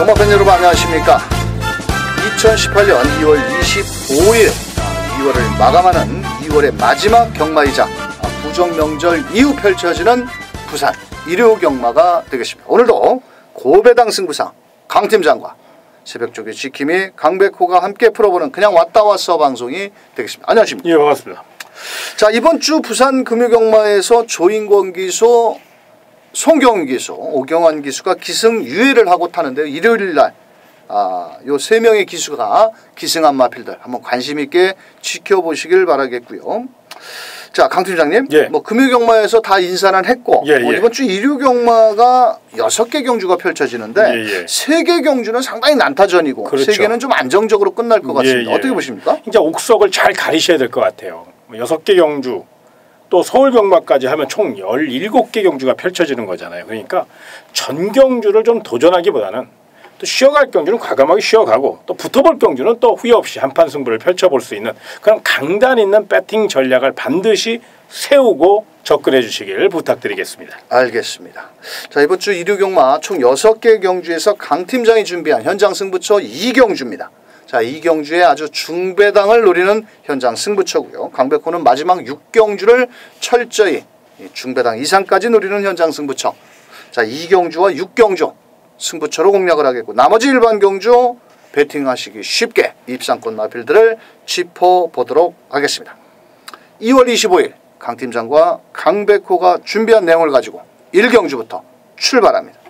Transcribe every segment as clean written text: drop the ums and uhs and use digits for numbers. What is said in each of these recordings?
동마팬 여러분 안녕하십니까. 2018년 2월 25일 2월을 마감하는 2월의 마지막 경마이자 부정명절 이후 펼쳐지는 부산 일요경마가 되겠습니다. 오늘도 고배당 승부상 강팀장과 새벽조기 지킴이 강백호가 함께 풀어보는 그냥 왔다 왔어 방송이 되겠습니다. 안녕하십니까. 예, 반갑습니다. 자, 이번 주 부산 금요경마에서 조인권 기수, 송경훈 기수, 오경환 기수가 기승유예를 하고 타는데요. 일요일 날 요 세 명의 기수가 기승한 마필들 한번 관심 있게 지켜보시길 바라겠고요. 자, 강 팀장님, 예. 뭐 금요경마에서 다 인사는 했고 이번 주 일요경마가 6개 경주가 펼쳐지는데 3개 경주는 상당히 난타전이고 그렇죠. 3개는 좀 안정적으로 끝날 것 같습니다. 어떻게 보십니까? 이제 옥석을 잘 가리셔야 될 것 같아요. 6개 경주 또 서울경마까지 하면 총 17개 경주가 펼쳐지는 거잖아요. 그러니까 전 경주를 좀 도전하기보다는 또 쉬어갈 경주는 과감하게 쉬어가고 또 붙어볼 경주는 또 후회 없이 한판 승부를 펼쳐볼 수 있는 그런 강단 있는 배팅 전략을 반드시 세우고 접근해 주시길 부탁드리겠습니다. 알겠습니다. 자, 이번 주 일요경마 총 6개 경주에서 강 팀장이 준비한 현장 승부처 2경주입니다. 자, 이 경주에 아주 중배당을 노리는 현장 승부처고요. 강백호는 마지막 6경주를 철저히 중배당 이상까지 노리는 현장 승부처. 자, 2경주와 6경주 승부처로 공략을 하겠고 나머지 일반 경주 배팅하시기 쉽게 입상권 마필들을 짚어보도록 하겠습니다. 2월 25일 강 팀장과 강백호가 준비한 내용을 가지고 1경주부터 출발합니다.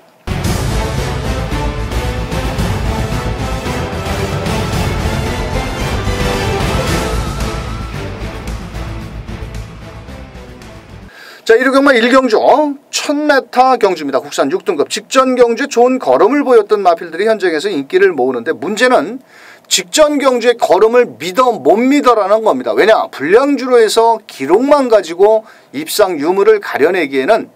자, 일요경마 1경주 1000m 경주입니다. 국산 6등급 직전 경주에 좋은 걸음을 보였던 마필들이 현장에서 인기를 모으는데 문제는 직전 경주의 걸음을 믿어 못 믿어라는 겁니다. 왜냐? 불량주로 해서 기록만 가지고 입상 유무를 가려내기에는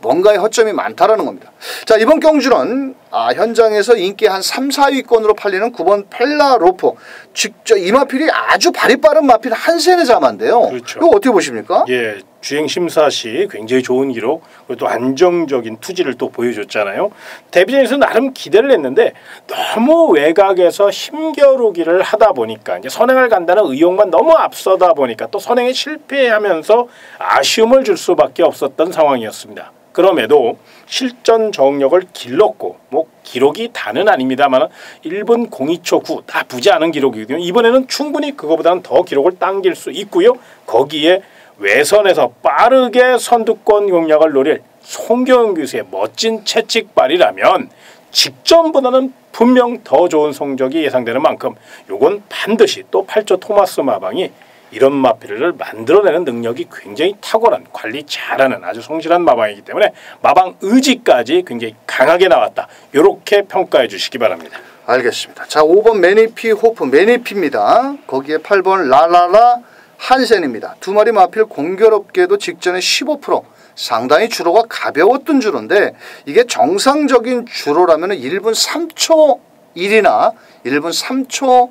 뭔가의 허점이 많다라는 겁니다. 자, 이번 경주는 현장에서 인기 한 3, 4위권으로 팔리는 9번 펠라로프. 직접 이 마필이 아주 발이 빠른 마필 한센의 자마인데요. 그렇죠. 이거 어떻게 보십니까? 예, 주행 심사 시 굉장히 좋은 기록 그리고 또 안정적인 투지를 또 보여줬잖아요. 데뷔전에서 나름 기대를 했는데 너무 외곽에서 힘겨루기를 하다 보니까 이제 선행을 간다는 의욕만 너무 앞서다 보니까 또 선행에 실패하면서 아쉬움을 줄 수밖에 없었던 상황이었습니다. 그럼에도 실전 정력을 길렀고 뭐 기록이 다는 아닙니다만 1분 02초 9 나쁘지 않은 기록이거든요. 이번에는 충분히 그거보다는 더 기록을 당길 수 있고요. 거기에 외선에서 빠르게 선두권 공략을 노릴 송경훈 기수의 멋진 채찍발이라면 직전보다는 분명 더 좋은 성적이 예상되는 만큼 요건 반드시 또 8조 토마스 마방이 이런 마필을 만들어내는 능력이 굉장히 탁월한 관리 잘하는 아주 성실한 마방이기 때문에 마방 의지까지 굉장히 강하게 나왔다. 이렇게 평가해 주시기 바랍니다. 알겠습니다. 자, 5번 매니피 호프 매니피입니다. 거기에 8번 라라라 한센입니다. 두 마리 마필 공교롭게도 직전에 15% 상당히 주로가 가벼웠던 주로인데 이게 정상적인 주로라면 1분 3초 1이나 1분 3초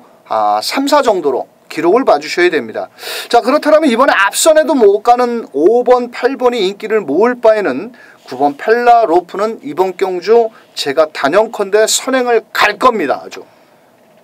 3, 4 정도로 기록을 봐주셔야 됩니다. 자, 그렇다면 이번에 앞선에도 못 가는 5번, 8번이 인기를 모을 바에는 9번 펠라로프는 이번 경주 제가 단연컨대 선행을 갈 겁니다. 아주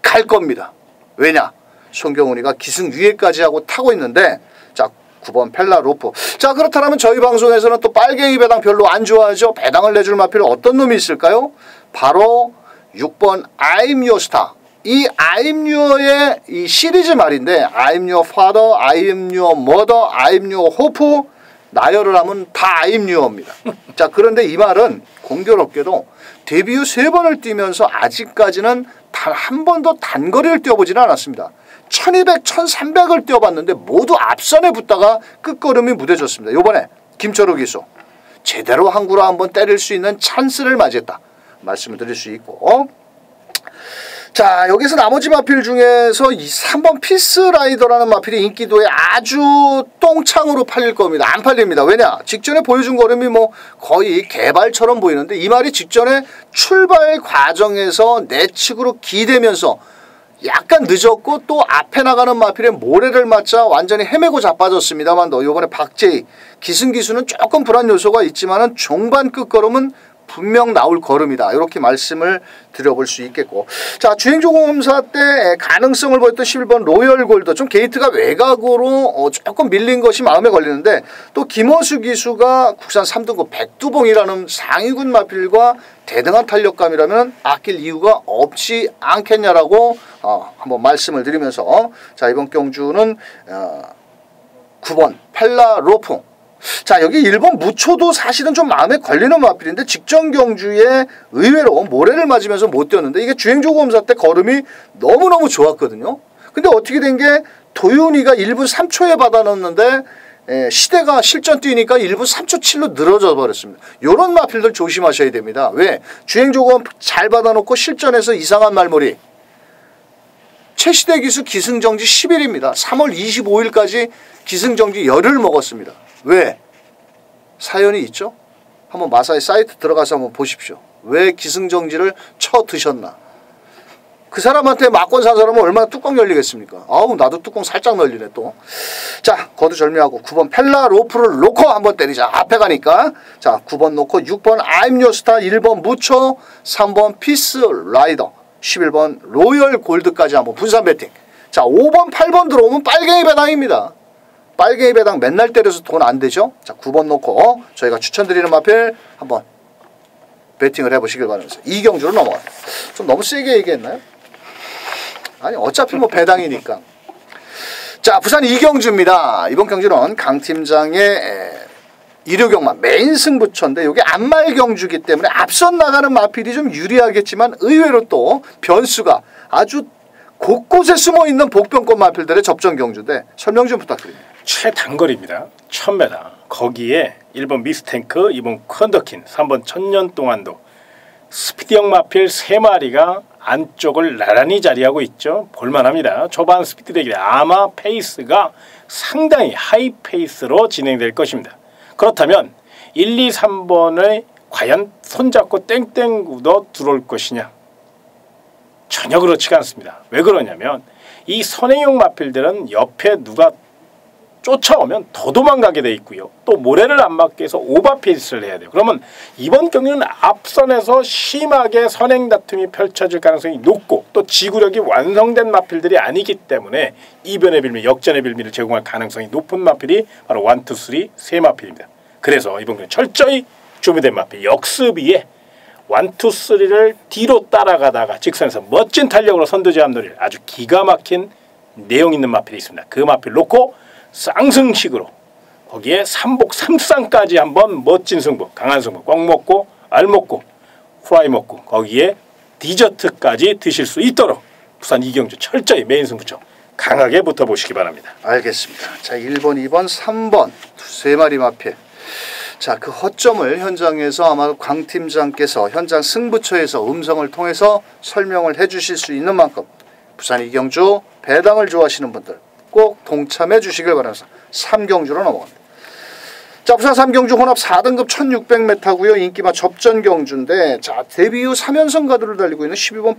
갈 겁니다. 왜냐? 송경훈이가 기승유예까지 하고 타고 있는데 자, 9번 펠라로프. 자, 그렇다면 저희 방송에서는 또 빨갱이 배당 별로 안 좋아하죠. 배당을 내줄 마필 어떤 놈이 있을까요? 바로 6번 I'm Your Star. 이 I'm Your의 이 시리즈 말인데 I'm Your Father, I'm Your Mother, I'm Your Hope 나열을 하면 다 I'm Your입니다. 자, 그런데 이 말은 공교롭게도 데뷔 후 3번을 뛰면서 아직까지는 단 한 번도 단거리를 뛰어보지는 않았습니다. 1200, 1300을 뛰어봤는데 모두 앞선에 붙다가 끝걸음이 무뎌졌습니다. 이번에 김철우 기수 제대로 항구로 한번 때릴 수 있는 찬스를 맞이했다 말씀을 드릴 수 있고 자, 여기서 나머지 마필 중에서 이 3번 피스라이더라는 마필이 인기도에 아주 똥창으로 팔릴 겁니다. 안 팔립니다. 왜냐? 직전에 보여준 걸음이 뭐 거의 개발처럼 보이는데 이 말이 직전에 출발 과정에서 내측으로 기대면서 약간 늦었고 또 앞에 나가는 마필에 모래를 맞자 완전히 헤매고 자빠졌습니다만 너 이번에 박재희 기승기수는 조금 불안 요소가 있지만은 종반 끝걸음은 분명 나올 걸음이다. 이렇게 말씀을 드려볼 수 있겠고. 자, 주행조검사 때 가능성을 보였던 11번 로열골드 좀 게이트가 외곽으로 조금 밀린 것이 마음에 걸리는데 또 김어수 기수가 국산 3등급 백두봉이라는 상위군 마필과 대등한 탄력감이라면 아낄 이유가 없지 않겠냐라고 한번 말씀을 드리면서 자, 이번 경주는 9번 팔라로풍. 자, 여기 1번 무초도 사실은 좀 마음에 걸리는 마필인데 직전 경주에 의외로 모래를 맞으면서 못 뛰었는데 이게 주행조검사 때 걸음이 너무너무 좋았거든요. 근데 어떻게 된 게 도윤이가 1분 3초에 받아넣었는데 시대가 실전 뛰니까 1분 3초 7로 늘어져 버렸습니다. 이런 마필들 조심하셔야 됩니다. 왜? 주행조검 잘 받아놓고 실전에서 이상한 말머리. 최시대 기수 기승정지 10일입니다. 3월 25일까지 기승정지 열흘 먹었습니다. 왜? 사연이 있죠? 한번 마사의 사이트 들어가서 한번 보십시오. 왜 기승정지를 쳐 드셨나? 그 사람한테 막권 산 사람은 얼마나 뚜껑 열리겠습니까? 아우, 나도 뚜껑 살짝 열리네 또. 자, 거두절미하고 9번 펠라 로프를 놓고 한번 때리자. 앞에 가니까. 자, 9번 놓고 6번 I'm Your Star, 1번 무초, 3번 피스 라이더, 11번 로열 골드까지 한번 분산 배팅. 자, 5번 8번 들어오면 빨갱이 배당입니다. 빨갱이 배당 맨날 때려서 돈 안 되죠? 자, 9번 놓고 저희가 추천드리는 마필 한번 배팅을 해보시길 바라면서 이경주로 넘어가요. 좀 너무 세게 얘기했나요? 아니, 어차피 뭐 배당이니까. 자, 부산 이경주입니다. 이번 경주는 강 팀장의 일요경마 메인 승부처인데 이게 안말 경주기 때문에 앞선 나가는 마필이 좀 유리하겠지만 의외로 또 변수가 아주 곳곳에 숨어있는 복병권 마필들의 접전 경주인데 설명 좀 부탁드립니다. 최단거리입니다. 1000m. 거기에 1번 미스탱크, 2번 컨더킨, 3번 천년 동안도 스피드형 마필 3마리가 안쪽을 나란히 자리하고 있죠. 볼만합니다. 초반 스피드 대결에 아마 페이스가 상당히 하이 페이스로 진행될 것입니다. 그렇다면 1, 2, 3번의 과연 손잡고 땡땡 굳어 들어올 것이냐? 전혀 그렇지가 않습니다. 왜 그러냐면 이 선행용 마필들은 옆에 누가 쫓아오면 더 도망가게 돼 있고요. 또 모래를 안 맞게 해서 오버페이스를 해야 돼요. 그러면 이번 경기는 앞선에서 심하게 선행 다툼이 펼쳐질 가능성이 높고 또 지구력이 완성된 마필들이 아니기 때문에 이변의 빌미, 역전의 빌미를 제공할 가능성이 높은 마필이 바로 1, 2, 3, 세 마필입니다. 그래서 이번 경기 철저히 준비된 마필 역습이에 1, 2, 3를 뒤로 따라가다가 직선에서 멋진 탄력으로 선두제압 노릴 아주 기가 막힌 내용 있는 마필이 있습니다. 그 마필 놓고 쌍승식으로 거기에 삼복 삼쌍까지 한번 멋진 승부, 강한 승부, 꽉 먹고 알 먹고 후라이 먹고 거기에 디저트까지 드실 수 있도록 부산 이경주 철저히 메인 승부처 강하게 붙어보시기 바랍니다. 알겠습니다. 자, 1번, 2번, 3번 세 마리 마필. 자, 그 허점을 현장에서 아마 강 팀장께서 현장 승부처에서 음성을 통해서 설명을 해주실 수 있는 만큼 부산 이경주 배당을 좋아하시는 분들 꼭 동참해 주시길 바라면서 3경주로 넘어갑니다. 자, 부산 3경주 혼합 4등급 1600m고요. 인기마 접전 경주인데 자, 데뷔 후 3연승 가도를 달리고 있는 12번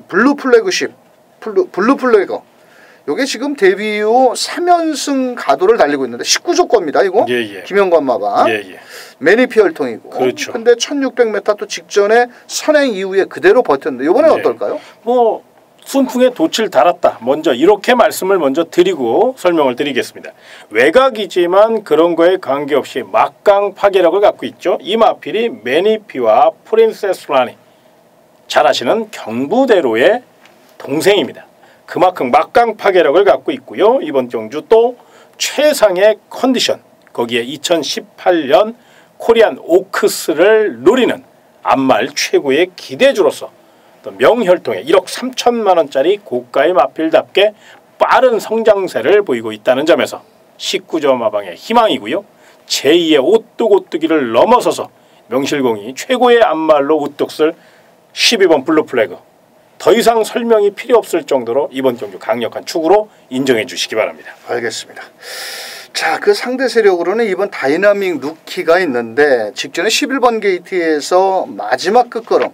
블루 플래그십 블루 플래거. 요게 지금 데뷔 후 3연승 가도를 달리고 있는데 19조 겁니다. 이거. 예. 김영관마가. 예. 매니피 혈통이고. 그렇죠. 근데 1600m 또 직전에 선행 이후에 그대로 버텼는데 이번엔 어떨까요? 뭐 순풍에 돛을 달았다. 먼저 이렇게 말씀을 먼저 드리고 설명을 드리겠습니다. 외곽이지만 그런 거에 관계없이 막강 파괴력을 갖고 있죠. 이 마필이 매니피와 프린세스 라니 잘 아시는 경부대로의 동생입니다. 그만큼 막강 파괴력을 갖고 있고요. 이번 경주 또 최상의 컨디션 거기에 2018년 코리안 오크스를 노리는 안말 최고의 기대주로서 명혈통에 1억 3천만 원짜리 고가의 마필답게 빠른 성장세를 보이고 있다는 점에서 19점 마방의 희망이고요. 제2의 오뚜고뚜기를 넘어서서 명실공히 최고의 안말로 우뚝 쓸 12번 블루플래그. 더 이상 설명이 필요 없을 정도로 이번 경주 강력한 축으로 인정해 주시기 바랍니다. 알겠습니다. 자, 그 상대 세력으로는 이번 다이나믹 루키가 있는데 직전에 11번 게이트에서 마지막 끝걸음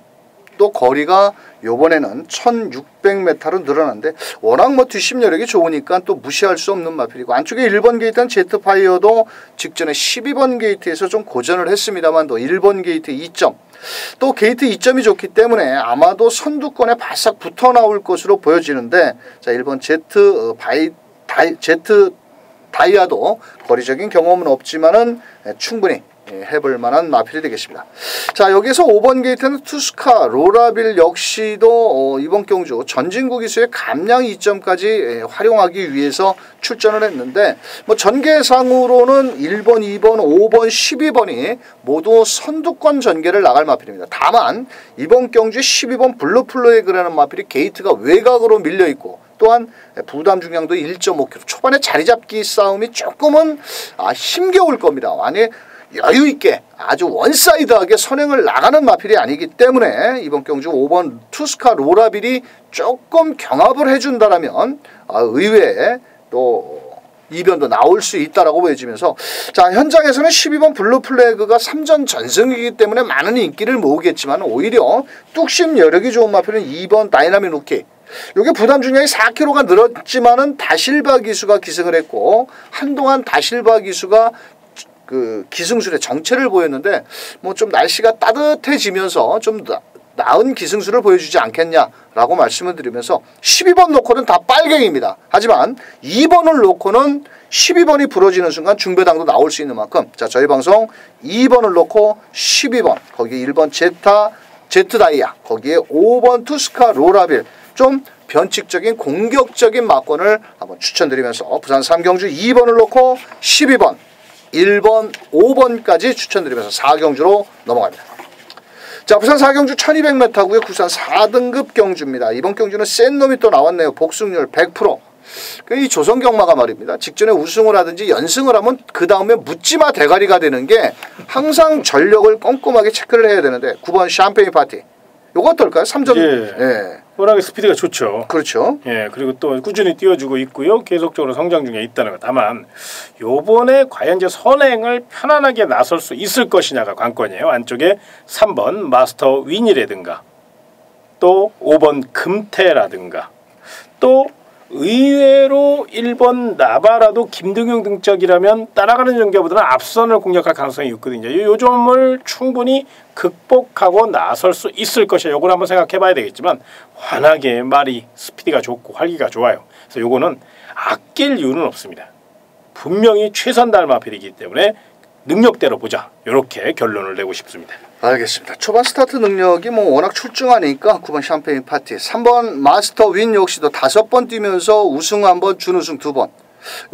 또 거리가 요번에는 1600m로 늘어났는데 워낙 뭐 뒷심여력이 좋으니까 또 무시할 수 없는 마필이고 안쪽에 1번 게이트는 제트파이어도 직전에 12번 게이트에서 좀 고전을 했습니다만 또 1번 게이트 2점 또 게이트 2점이 좋기 때문에 아마도 선두권에 바싹 붙어 나올 것으로 보여지는데 자 1번 제트 다이아도 거리적인 경험은 없지만은 충분히 해볼 만한 마필이 되겠습니다. 자 여기서 5번 게이트는 투스카 로라빌 역시도 이번 경주 전진구 기수의 감량 2점까지 활용하기 위해서 출전을 했는데 뭐 전개상으로는 1번, 2번, 5번, 12번이 모두 선두권 전개를 나갈 마필입니다. 다만 이번 경주에 12번 블루플레이그라는 마필이 게이트가 외곽으로 밀려있고 또한 부담 중량도 1.5kg 초반에 자리잡기 싸움이 조금은 힘겨울 겁니다. 만약 여유있게 아주 원사이드하게 선행을 나가는 마필이 아니기 때문에 이번 경주 5번 투스카 로라빌이 조금 경합을 해준다라면 의외에 또 이변도 나올 수 있다라고 보여지면서 자 현장에서는 12번 블루플래그가 3전 전승이기 때문에 많은 인기를 모으겠지만 오히려 뚝심 여력이 좋은 마필은 2번 다이나믹 루키 이게 부담 중량이 4kg가 늘었지만은 다실바 기수가 기승을 했고 한동안 다실바 기수가 그 기승술의 정체를 보였는데 뭐 좀 날씨가 따뜻해지면서 좀 나은 기승술을 보여주지 않겠냐라고 말씀을 드리면서 12번 놓고는 다 빨갱입니다. 하지만 2번을 놓고는 12번이 부러지는 순간 중배당도 나올 수 있는 만큼 자 저희 방송 2번을 놓고 12번 거기에 1번 제트다이아 거기에 5번 투스카 로라빌 좀 변칙적인 공격적인 막권을 한번 추천드리면서 부산 3경주 2번을 놓고 12번 1번, 5번까지 추천드리면서 4경주로 넘어갑니다. 자, 부산 4경주 1200m고요. 부산 4등급 경주입니다. 이번 경주는 센 놈이 또 나왔네요. 복승률 100%. 이 조선경마가 말입니다. 직전에 우승을 하든지 연승을 하면 그 다음에 묻지마 대가리가 되는 게 항상 전력을 꼼꼼하게 체크를 해야 되는데 9번 샴페인 파티. 요거 어떨까요? 3전. 예. 워낙에 스피드가 좋죠. 그렇죠. 예, 그리고 또 꾸준히 뛰어주고 있고요. 계속적으로 성장 중에 있다는 것. 다만 요번에 과연 이제 선행을 편안하게 나설 수 있을 것이냐가 관건이에요. 안쪽에 3번 마스터 윈이라든가 또 5번 금태라든가 또 의외로 1번 나바라도 김등용 등짝이라면 따라가는 전개보다는 앞선을 공략할 가능성이 있거든요. 요 점을 충분히 극복하고 나설 수 있을 것이에요. 요걸 한번 생각해 봐야 되겠지만 워낙에 말이 스피드가 좋고 활기가 좋아요. 그래서 요거는 아낄 이유는 없습니다. 분명히 최선 다할 마필이기 때문에 능력대로 보자. 이렇게 결론을 내고 싶습니다. 알겠습니다. 초반 스타트 능력이 뭐 워낙 출중하니까 9번 샴페인 파티, 3번 마스터 윈 역시도 5번 뛰면서 우승 1번, 준우승 2번.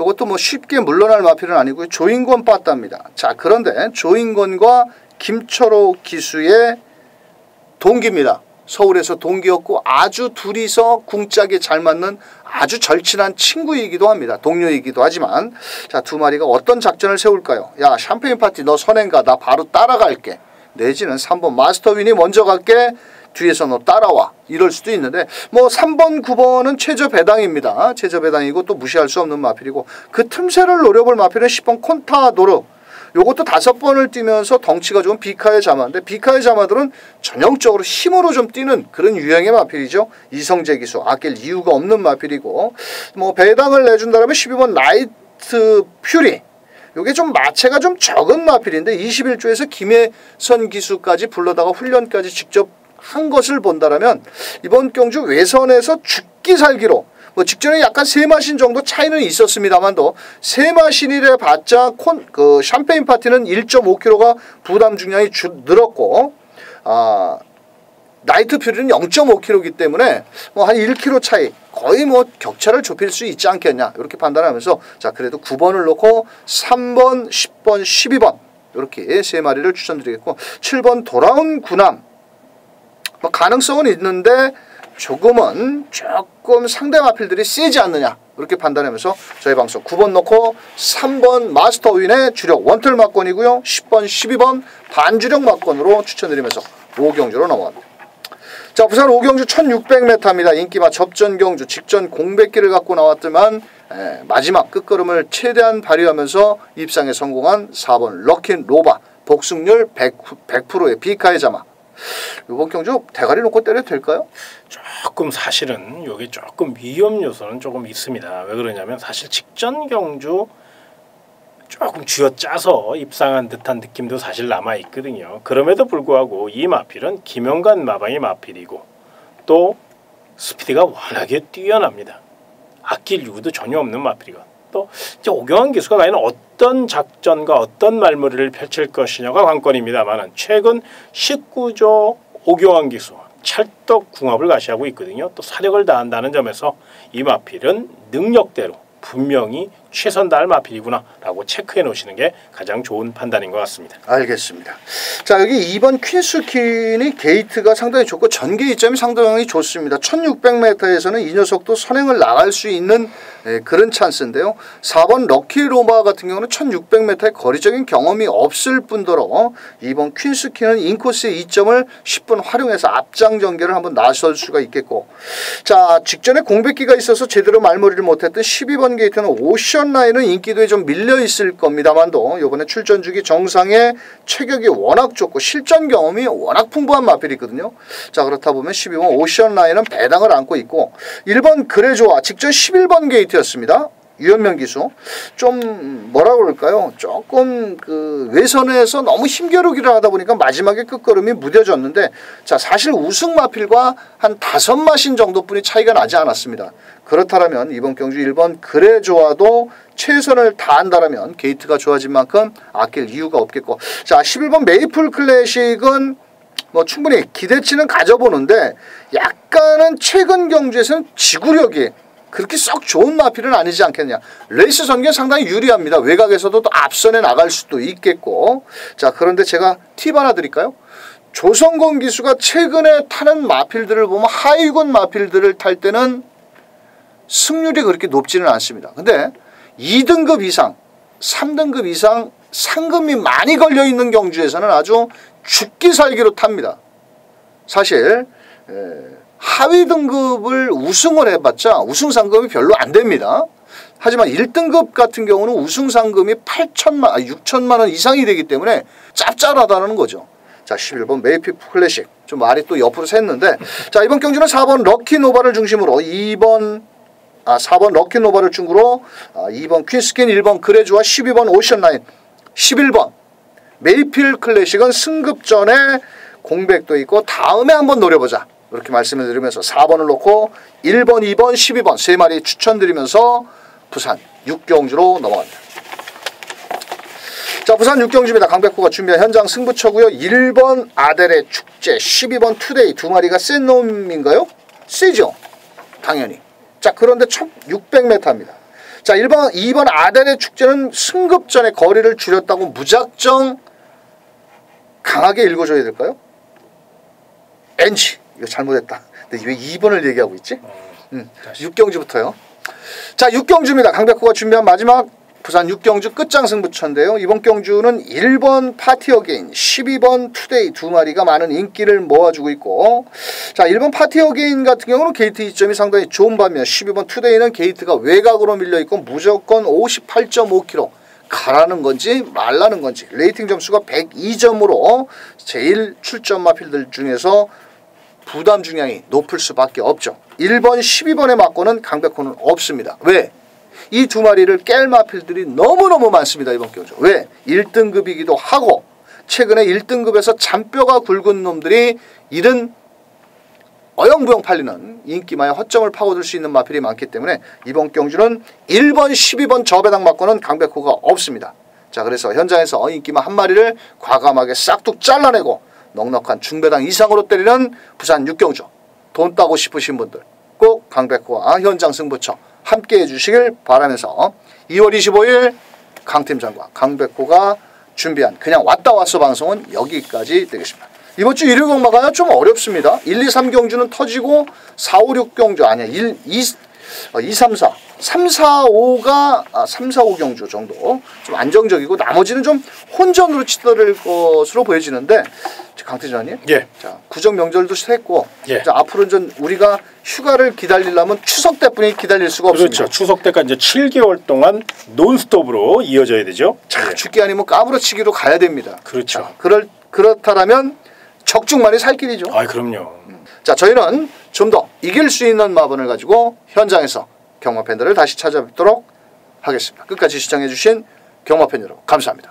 이것도 뭐 쉽게 물러날 마필은 아니고요. 조인권 빠따입니다. 자, 그런데 조인권과 김철호 기수의 동기입니다. 서울에서 동기였고 아주 둘이서 궁짝이 잘 맞는 아주 절친한 친구이기도 합니다. 동료이기도 하지만 자, 두 마리가 어떤 작전을 세울까요? 야, 샴페인 파티 너 선행가 나 바로 따라갈게. 내지는 3번 마스터윈이 먼저 갈게. 뒤에서 너 따라와. 이럴 수도 있는데 뭐 3번 9번은 최저 배당입니다. 최저 배당이고 또 무시할 수 없는 마필이고 그 틈새를 노려볼 마필은 10번 콘타도르. 요것도 5번을 뛰면서 덩치가 좋은 비카의 자마인데 비카의 자마들은 전형적으로 힘으로 좀 뛰는 그런 유형의 마필이죠. 이성재 기수 아낄 이유가 없는 마필이고 뭐 배당을 내준다면 12번 나이트 퓨리 요게 좀 마체가 좀 적은 마필인데 21조에서 김혜선 기수까지 불러다가 훈련까지 직접 한 것을 본다라면 이번 경주 외선에서 죽기 살기로 뭐 직전에 약간 세마신 정도 차이는 있었습니다만도 세마신이래 봤자 그 샴페인 파티는 1.5kg가 부담 중량이 늘었고 나이트 퓨리는 0.5kg이기 때문에 뭐 한 1kg 차이 거의 뭐 격차를 좁힐 수 있지 않겠냐 이렇게 판단하면서 자 그래도 9번을 놓고 3번, 10번, 12번 이렇게 세 마리를 추천드리겠고 7번 돌아온 구남 뭐 가능성은 있는데 조금 상대 마필들이 세지 않느냐 이렇게 판단하면서 저희 방송 9번 놓고 3번 마스터윈의 주력 원틀 막권이고요. 10번 12번 반주력 막권으로 추천드리면서 5경주로 넘어갑니다. 자 부산 5경주 1600m입니다. 인기마 접전 경주 직전 공백기를 갖고 나왔지만 마지막 끝걸음을 최대한 발휘하면서 입상에 성공한 4번 럭킨 로바 복승률 100%의 비카의 자마. 이번 경주 대가리 놓고 때려도 될까요? 조금 사실은 여기 조금 위험 요소는 조금 있습니다. 왜 그러냐면 사실 직전 경주 조금 쥐어짜서 입상한 듯한 느낌도 사실 남아 있거든요. 그럼에도 불구하고 이 마필은 김영관 마방의 마필이고 또 스피드가 워낙에 뛰어납니다. 아낄 이유도 전혀 없는 마필이고 또 이제 오경환 기수가 과연 어떤 작전과 어떤 말머리를 펼칠 것이냐가 관건입니다만 최근 19조 오경환 기수 찰떡궁합을 가시하고 있거든요. 또 사력을 다한다는 점에서 이 마필은 능력대로 분명히 최선 다할 마필이구나라고 체크해 놓으시는 게 가장 좋은 판단인 것 같습니다. 알겠습니다. 자, 여기 2번 퀸스킨이 게이트가 상당히 좋고 전개 이점이 상당히 좋습니다. 1600m에서는 이 녀석도 선행을 나갈 수 있는 그런 찬스인데요. 4번 럭키로마 같은 경우는 1600m의 거리적인 경험이 없을 뿐더러 2번 퀸스킨은 인코스의 이점을 10분 활용해서 앞장 전개를 한번 나설 수가 있겠고, 자, 직전에 공백기가 있어서 제대로 말머리를 못했던 12번 게이트는 오션 라인은 인기도에 좀 밀려 있을 겁니다만도 이번에 출전 주기 정상에 체격이 워낙 좋고 실전 경험이 워낙 풍부한 마필이거든요. 자, 그렇다 보면 12번 오션 라인은 배당을 안고 있고, 1번 그래조아 직전 11번 게이트였습니다. 유현명 기수 좀 뭐라 그럴까요? 조금 그 외선에서 너무 힘겨루기를 하다 보니까 마지막에 끝걸음이 무뎌졌는데, 자, 사실 우승 마필과 한 5마신 정도뿐이 차이가 나지 않았습니다. 그렇다면 이번 경주 1번 그래 좋아도 최선을 다한다라면 게이트가 좋아진 만큼 아낄 이유가 없겠고, 자, 11번 메이플 클래식은 뭐 충분히 기대치는 가져보는데 약간은 최근 경주에서는 지구력이 그렇게 썩 좋은 마필은 아니지 않겠냐. 레이스 전개 상당히 유리합니다. 외곽에서도 또 앞선에 나갈 수도 있겠고. 자, 그런데 제가 팁 하나 드릴까요? 조성곤 기수가 최근에 타는 마필들을 보면 하위군 마필들을 탈 때는 승률이 그렇게 높지는 않습니다. 근데 2등급 이상, 3등급 이상 상금이 많이 걸려있는 경주에서는 아주 죽기 살기로 탑니다. 사실 하위 등급을 우승을 해봤자 우승 상금이 별로 안 됩니다. 하지만 1등급 같은 경우는 우승 상금이 6천만 원 이상이 되기 때문에 짭짤하다는 거죠. 자, 11번 메이필 클래식. 좀 말이 또 옆으로 샜는데, 자, 이번 경주는 4번 럭키노바를 중심으로 4번 럭키노바를 중으로 2번 퀸스킨, 1번 그레주와 12번 오션라인, 11번 메이필 클래식은 승급 전에 공백도 있고 다음에 한번 노려보자, 이렇게 말씀을 드리면서 4번을 놓고 1번, 2번, 12번 세 마리 추천드리면서 부산 6경주로 넘어갑니다. 자, 부산 6경주입니다. 강백호가 준비한 현장 승부처고요. 1번 아델의 축제, 12번 투데이 두 마리가 센 놈인가요? 세죠, 당연히. 자, 그런데 1600m입니다. 자, 2번 아델의 축제는 승급 전에 거리를 줄였다고 무작정 강하게 읽어줘야 될까요? NG. 이거 잘못했다. 근데 왜 2번을 얘기하고 있지? 6경주부터요. 자, 6경주입니다. 강백호가 준비한 마지막 부산 6경주 끝장 승부처인데요. 이번 경주는 1번 파티 어게인, 12번 투데이 두 마리가 많은 인기를 모아주고 있고, 자, 1번 파티 어게인 같은 경우는 게이트 이점이 상당히 좋은 반면 12번 투데이는 게이트가 외곽으로 밀려있고 무조건 58.5km 가라는 건지 말라는 건지 레이팅 점수가 102점으로 제일 출전 마필들 중에서 부담 중량이 높을 수밖에 없죠. 1번, 12번의 막고는 강백호는 없습니다. 왜? 이 두 마리를 깰 마필들이 너무너무 많습니다. 이번 경주. 왜? 1등급이기도 하고 최근에 1등급에서 잔뼈가 굵은 놈들이 이른 어영부영 팔리는 인기마의 허점을 파고들 수 있는 마필이 많기 때문에 이번 경주는 1번, 12번 저배당 막고는 강백호가 없습니다. 자, 그래서 현장에서 인기마 한 마리를 과감하게 싹둑 잘라내고 넉넉한 중배당 이상으로 때리는 부산 6경주, 돈 따고 싶으신 분들 꼭 강백호와 현장 승부처 함께 해주시길 바라면서 2월 25일 강팀장과 강백호가 준비한 그냥 왔다 왔어 방송은 여기까지 되겠습니다. 이번 주 일요 경마가 좀 어렵습니다. 1, 2, 3경주는 터지고 4, 5, 6경주 아니야. 2, 3, 4. 3, 4, 5가 3, 4, 5경주 정도 좀 안정적이고 나머지는 좀 혼전으로 치달을 것으로 보여지는데, 강 팀장님. 예. 자, 구정 명절도 했고, 예. 자, 앞으로 좀 우리가 휴가를 기다리려면 추석 때뿐이 기다릴 수가 없습니다. 그렇죠. 추석 때까지 이제 7개월 동안 논스톱으로 이어져야 되죠. 자, 예. 죽기 아니면 까무러치기로 가야 됩니다. 그렇죠. 자, 그렇다라면 적중만이 살 길이죠. 아, 그럼요. 자, 저희는 좀 더 이길 수 있는 마분을 가지고 현장에서 경마 팬들을 다시 찾아뵙도록 하겠습니다. 끝까지 시청해 주신 경마팬 여러분 감사합니다.